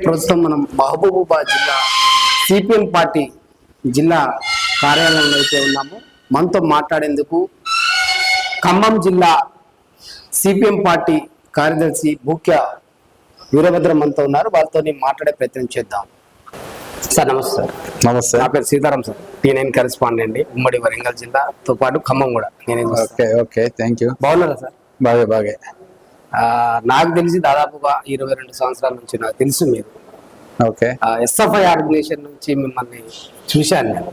ప్రస్తుతం మనం మహబూబాబాద్ జిల్లా సిపిఎం పార్టీ జిల్లా కార్యాలయంలో అయితే ఉన్నాము. మనతో మాట్లాడేందుకు ఖమ్మం జిల్లా సిపిఎం పార్టీ కార్యదర్శి భూక్య వీరభద్ర మనతో ఉన్నారు. వారితో మాట్లాడే ప్రయత్నం చేద్దాం. సార్ నమస్తే. నమస్తే. నా పేరు సీతారాం సార్, T9 కరెస్పాండెంట్, ఉమ్మడి వరంగల్ జిల్లాతో పాటు ఖమ్మం కూడా నేనే. Okay thank you. బాగున్నారా సార్? బాగే. నాకు తెలిసి దాదాపుగా 22 సంవత్సరాల నుంచి నాకు తెలుసు మీరు. ఓకే. ఎస్ఎఫ్ఐ ఆర్గనైజేషన్ నుంచి మిమ్మల్ని చూశాను నేను.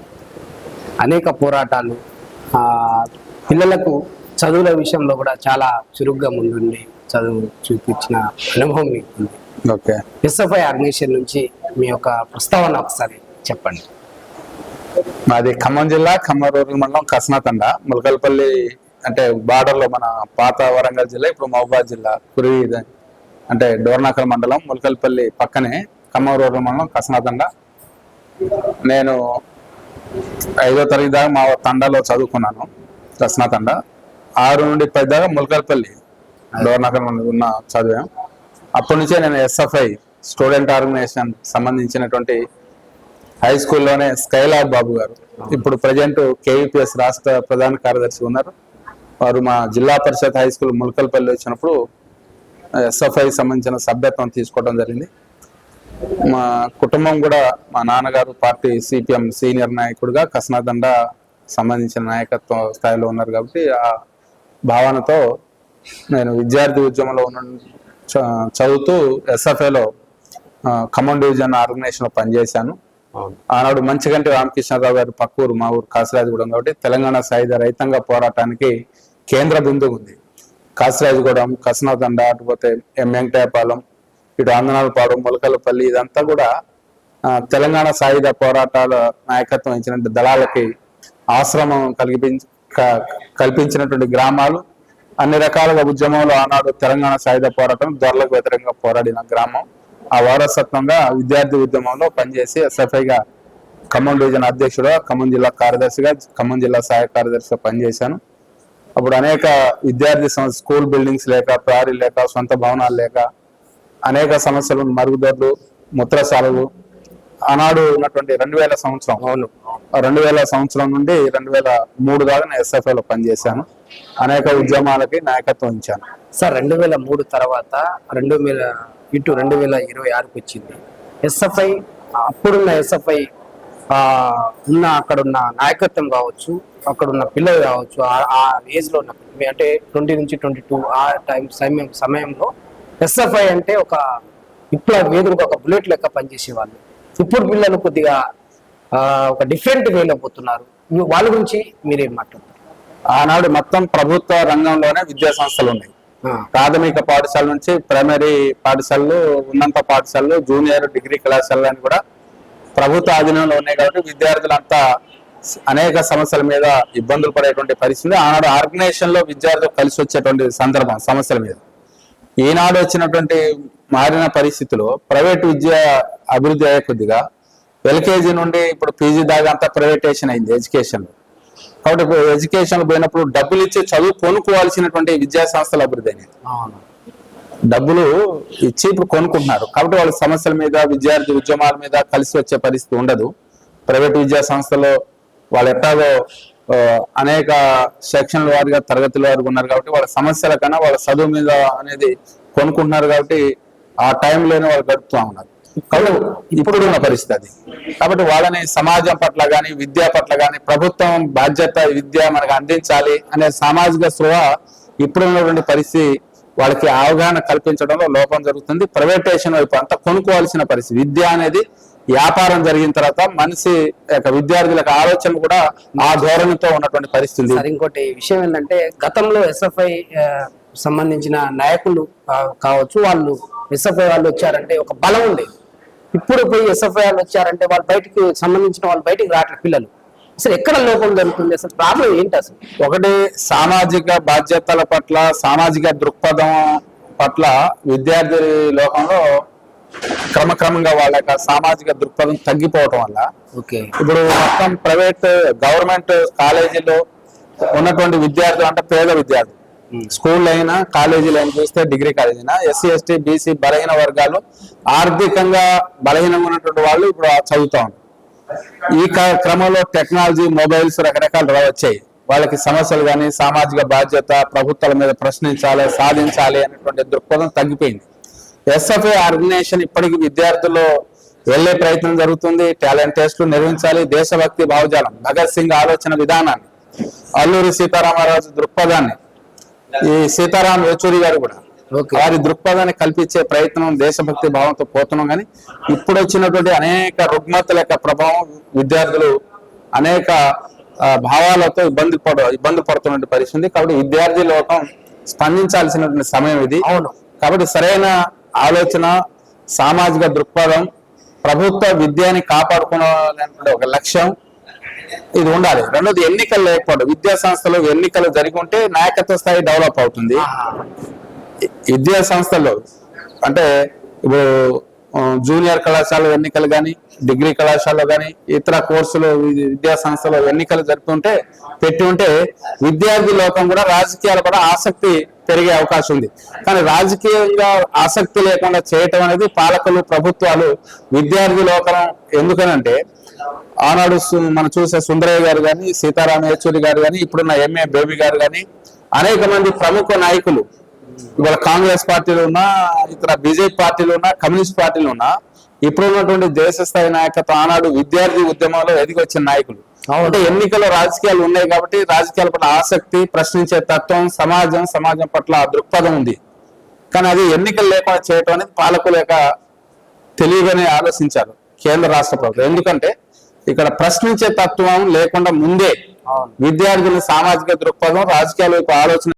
అనేక పోరాటాలు, పిల్లలకు చదువుల విషయంలో కూడా చాలా చురుగ్గా ముందుండి చదువు చూపించిన అనుభవం మీకు ఉంది. ఓకే. ఎస్ఎఫ్ఐ ఆర్గనైజేషన్ నుంచి మీ యొక్క ప్రస్తావన ఒకసారి చెప్పండి. మాది ఖమ్మం జిల్లా, ఖమ్మం రూరల్ మండలం, కసనాతండ, ములకల్పల్లి అంటే బార్డర్లో మన పాత వరంగల్ జిల్లా, ఇప్పుడు మహబూబాబాద్ జిల్లా కురివి అంటే డోర్నాకల్ మండలం, ములకల్పల్లి పక్కనే ఖమ్మం రూరల్ మండలం, కసనాతండ. నేను 5వ తరగతి దాకా మా తండాలో చదువుకున్నాను, కసనాతండ. 6 నుండి 10 దాకా ములకల్పల్లి డోర్నాకల్ మండలం ఉన్న చదివాం. అప్పటి నుంచే నేను ఎస్ఎఫ్ఐ స్టూడెంట్ ఆర్గనైజేషన్ సంబంధించినటువంటి హై స్కూల్లోనే స్కైలాబ్ బాబు గారు, ఇప్పుడు ప్రజెంట్ కేవీపీఎస్ రాష్ట్ర ప్రధాన కార్యదర్శి ఉన్నారు. వారు మా జిల్లా పరిషత్ హై స్కూల్ ములకల్పల్లి వచ్చినప్పుడు ఎస్ఎఫ్ఐ సంబంధించిన సభ్యత్వం తీసుకోవడం జరిగింది. మా కుటుంబం కూడా, మా నాన్నగారు పార్టీ సిపిఎం సీనియర్ నాయకుడిగా కసనాదండ సంబంధించిన నాయకత్వ స్థాయిలో ఉన్నారు. కాబట్టి ఆ భావనతో నేను విద్యార్థి ఉద్యమంలో చదువుతూ ఎస్ఎఫ్ఐలో ఖమ్మం డివిజన్ ఆర్గనైజేషన్లో పనిచేశాను. ఆనాడు మంచిగంటి రామకృష్ణరావు గారు పక్కూరు, మా ఊరు కాసిరాజగూడెం, కాబట్టి తెలంగాణ సాయుధ రైతాంగ పోరాటానికి కేంద్ర బిందువు ఉంది. కాసిరాజగూడెం, కసనాదండ, అటుపోతే వెంకటాయపాలెం, ఇటు ఆందనాలపాడు, ములకలపల్లి, ఇదంతా కూడా తెలంగాణ సాయుధ పోరాటాల నాయకత్వం వహించిన దళాలకి ఆశ్రమం కల్పించినటువంటి గ్రామాలు. అన్ని రకాలుగా ఉద్యమంలో ఆనాడు తెలంగాణ సాయుధ పోరాటం, దొరలకు వ్యతిరేకంగా పోరాడిన గ్రామం. ఆ వారసత్వంగా విద్యార్థి ఉద్యమంలో పనిచేసి ఎస్ఎఫ్ఐగా ఖమ్మం డివిజన్ అధ్యక్షుడుగా, ఖమ్మం జిల్లా కార్యదర్శిగా, ఖమ్మం జిల్లా సహాయ కార్యదర్శిగా పనిచేశాను. అప్పుడు అనేక విద్యార్థి స్కూల్ బిల్డింగ్స్ లేక, ప్రహరీ లేక, సొంత భవనాలు లేక, అనేక సమస్యలు, మరుగుదొడ్లు, మూత్రశాలలు, ఆనాడు ఉన్నటువంటి 2000 సంవత్సరం, 2000 సంవత్సరం నుండి 2003 దాకా నేను ఎస్ఎఫ్ఐలో పనిచేశాను. అనేక ఉద్యమాలకి నాయకత్వం ఇచ్చాను. సార్ 2003 తర్వాత 2026కి వచ్చింది ఎస్ఎఫ్ఐ. అప్పుడున్న ఎస్ఎఫ్ఐ అక్కడున్న నాయకత్వం కావచ్చు, అక్కడున్న పిల్లలు కావచ్చు, ఆ ఏజ్లో ఉన్న అంటే 20 నుంచి 22 ఆ సమయంలో ఎస్ఎఫ్ఐ అంటే ఒక విప్లవ వేదికగా, ఒక బుల్లెట్ లెక్క పనిచేసేవాళ్ళు. ఇప్పుడు పిల్లలు కొద్దిగా ఒక డిఫరెంట్ వేలో పోతున్నారు. వాళ్ళ గురించి మీరేం మాట్లాడతారు? ఆనాడు మొత్తం ప్రభుత్వ రంగంలోనే విద్యా సంస్థలు ఉన్నాయి. ప్రాథమిక పాఠశాల నుంచి ప్రైమరీ పాఠశాలలు, ఉన్నత పాఠశాలలు, జూనియర్ డిగ్రీ కళాశాలలు అని కూడా ప్రభుత్వ ఆధీనంలో ఉన్నాయి. కాబట్టి విద్యార్థులంతా అనేక సమస్యల మీద ఇబ్బందులు పడేటువంటి పరిస్థితి. ఆనాడు ఆర్గనైజేషన్ లో విద్యార్థులు కలిసి వచ్చేటువంటి సందర్భం సమస్యల మీద. ఈనాడు వచ్చినటువంటి మారిన పరిస్థితుల్లో ప్రైవేట్ విద్య అభివృద్ధి అయ్యే కొద్దిగా ఎల్కేజీ నుండి ఇప్పుడు పీజీ దాకా అంతా ప్రైవేటేషన్ అయింది ఎడ్యుకేషన్. కాబట్టి ఇప్పుడు ఎడ్యుకేషన్ పోయినప్పుడు డబ్బులు ఇచ్చి చదువు కొనుక్కోవాల్సినటువంటి విద్యా సంస్థలు అభివృద్ధి అయినాయి. డబ్బులు ఇచ్చి ఇప్పుడు కొనుక్కుంటున్నారు. కాబట్టి వాళ్ళ సమస్యల మీద, విద్యార్థి ఉద్యమాల మీద కలిసి వచ్చే పరిస్థితి ఉండదు. ప్రైవేట్ విద్యా సంస్థలో వాళ్ళు ఎట్టాగో అనేక సెక్షన్ల వారిగా, తరగతుల వారిగా ఉన్నారు. కాబట్టి వాళ్ళ సమస్యల కన్నా వాళ్ళ చదువు మీద అనేది కొనుక్కుంటున్నారు. కాబట్టి ఆ టైంలోనే వాళ్ళు గడుపుతూ ఉన్నారు. కాబట్టి ఇప్పుడున్న పరిస్థితి అది. కాబట్టి వాళ్ళని సమాజం పట్ల కానీ, విద్య పట్ల కానీ, ప్రభుత్వం బాధ్యత విద్య మనకు అందించాలి అనే సామాజిక స్పృహ ఇప్పుడున్నటువంటి పరిస్థితి వాళ్ళకి అవగాహన కల్పించడంలో లోపం జరుగుతుంది. ప్రైవేటేషన్ వైపు అంతా కొనుక్కోవాల్సిన పరిస్థితి. విద్య అనేది వ్యాపారం జరిగిన తర్వాత మనిషి యొక్క విద్యార్థులకు ఆలోచన కూడా ఆ ధోరణితో ఉన్నటువంటి పరిస్థితి. ఇంకోటి విషయం ఏంటంటే, గతంలో ఎస్ఎఫ్ఐ సంబంధించిన నాయకులు కావచ్చు, వాళ్ళు ఎస్ఎఫ్ఐ వాళ్ళు వచ్చారంటే ఒక బలం ఉంది. ఇప్పుడు పోయి ఎస్ఎఫ్ఐ వాళ్ళు వచ్చారంటే వాళ్ళు బయటికి సంబంధించిన వాళ్ళు బయటికి రావట్లేదు పిల్లలు. అసలు ఎక్కడ లోపం జరుగుతుంది? అసలు ప్రాబ్లం ఏంటి? అసలు ఒకటి సామాజిక బాధ్యతల పట్ల, సామాజిక దృక్పథం పట్ల విద్యార్థి లోకంలో క్రమక్రమంగా వాళ్ళ యొక్క సామాజిక దృక్పథం తగ్గిపోవటం వల్ల ఇప్పుడు మొత్తం ప్రైవేట్, గవర్నమెంట్ కాలేజీలో ఉన్నటువంటి విద్యార్థులు అంటే పేద విద్యార్థులు స్కూల్ అయినా కాలేజీలు అయినా చూస్తే డిగ్రీ కాలేజీ అయినా ఎస్సీ ఎస్టీ బీసీ బలహీన వర్గాలు ఆర్థికంగా బలహీనంగా ఉన్నటువంటి వాళ్ళు ఇప్పుడు చదువుతా ఉన్నారు. ఈ క్రమంలో టెక్నాలజీ మొబైల్స్ రకరకాలు వచ్చాయి. వాళ్ళకి సమస్యలు కానీ సామాజిక బాధ్యత ప్రభుత్వాల మీద ప్రశ్నించాలి సాధించాలి అనేటువంటి దృక్పథం తగ్గిపోయింది. ఎస్ఎఫ్ఐ ఆర్గనైజేషన్ ఇప్పటికీ విద్యార్థుల్లో వెళ్లే ప్రయత్నం జరుగుతుంది. టాలెంట్ టెస్టులు నిర్వహించాలి, దేశభక్తి భావజాలం, భగత్ సింగ్ ఆలోచన విధానాన్ని, అల్లూరి సీతారామరాజు దృక్పథాన్ని, ఈ సీతారాం యేచూరి గారు కూడా వారి దృక్పథాన్ని కల్పించే ప్రయత్నం దేశభక్తి భావంతో పోతున్నాం. కానీ ఇప్పుడు వచ్చినటువంటి అనేక రుగ్మతల యొక్క ప్రభావం విద్యార్థులు అనేక భావాలతో ఇబ్బంది పడుతున్న పరిస్థితి. కాబట్టి విద్యార్థి లోకం స్పందించాల్సినటువంటి సమయం ఇది. అవును. కాబట్టి సరైన ఆలోచన, సామాజిక దృక్పథం, ప్రభుత్వ విద్యని కాపాడుకోవాలనే ఒక లక్ష్యం ఇది ఉండాలి. రెండోది ఎన్నికలు లేకపోవడం. విద్యా సంస్థలో ఎన్నికలు జరిగి ఉంటే నాయకత్వ స్థాయి డెవలప్ అవుతుంది. విద్యా సంస్థల్లో అంటే ఇప్పుడు జూనియర్ కళాశాల ఎన్నికలు కానీ డిగ్రీ కళాశాలలో కానీ ఇతర కోర్సులు విద్యా సంస్థలో ఎన్నికలు జరుపుతుంటే పెట్టి ఉంటే విద్యార్థి లోకం కూడా రాజకీయాలు కూడా ఆసక్తి పెరిగే అవకాశం ఉంది. కానీ రాజకీయంగా ఆసక్తి లేకుండా చేయటం అనేది పాలకులు ప్రభుత్వాలు విద్యార్థి లోకం ఎందుకనంటే ఆనాడు మనం చూసే సుందరయ్య గారు కానీ సీతారామ యేచూరి గారు కానీ ఇప్పుడున్న ఎంఏ బేబీ గారు కానీ అనేక మంది ప్రముఖ నాయకులు ఇవాళ కాంగ్రెస్ పార్టీలు ఉన్నా ఇతర బీజేపీ పార్టీలు ఉన్నా కమ్యూనిస్ట్ పార్టీలు ఉన్నా ఇప్పుడున్నటువంటి దేశ స్థాయి నాయకత్వం ఆనాడు విద్యార్థి ఉద్యమంలో ఎదిగి వచ్చిన నాయకులు. అంటే ఎన్నికల్లో రాజకీయాలు ఉన్నాయి కాబట్టి రాజకీయాల పట్ల ఆసక్తి, ప్రశ్నించే తత్వం, సమాజం పట్ల దృక్పథం ఉంది. కానీ అది ఎన్నికలు లేకుండా చేయటం అనేది పాలకుల యొక్క తెలివిగానే ఆలోచించారు కేంద్ర రాష్ట్ర ప్రభుత్వం. ఎందుకంటే ఇక్కడ ప్రశ్నించే తత్వం లేకుండా ముందే విద్యార్థుల సామాజిక దృక్పథం రాజకీయాల వైపు ఆలోచన